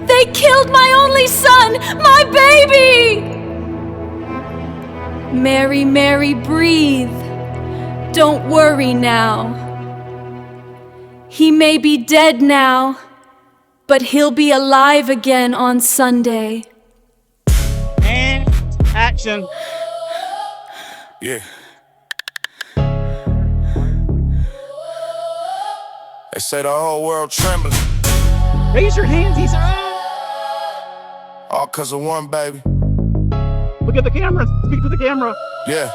They killed my only son, my baby! Mary, Mary, breathe. Don't worry now. He may be dead now, but he'll be alive again on Sunday. And action. Yeah. They say the whole world trembling. Raise your hands, he's All cause of one baby. Look at the camera. Speak to the camera. Yeah.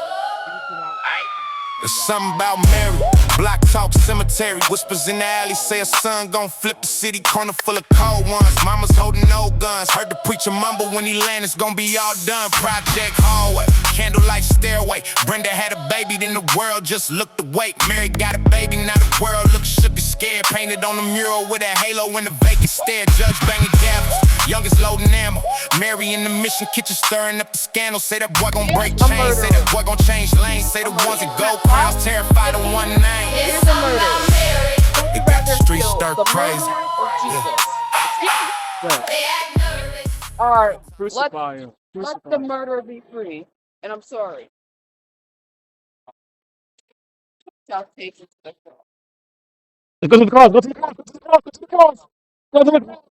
There's something about Mary. Block talk cemetery. Whispers in the alley say her son gon' flip the city corner full of cold ones. Mama's holding no guns. Heard the preacher mumble when he land, it's gon' be all done. Project hallway, candlelight stairway. Brenda had a baby, then the world just looked away. Mary got a baby, now the world looks shook and scared. Painted on the mural with a halo in the vacant stare. Judge banging gavels, youngest loading ammo. Mary in the mission kitchen stirring up the scandal. Say that boy gon' break chains. Say that boy gon' change lanes. Say the ones that go crowns terrified of one name. It's a murder. It got the streets stir crazy. All right, Crucify him. let the murderer be free. And I'm sorry. I'll take it to the cross. Let's go to the cross. Go to the cross. Go to the cross. Go to the cross. Go to the cross.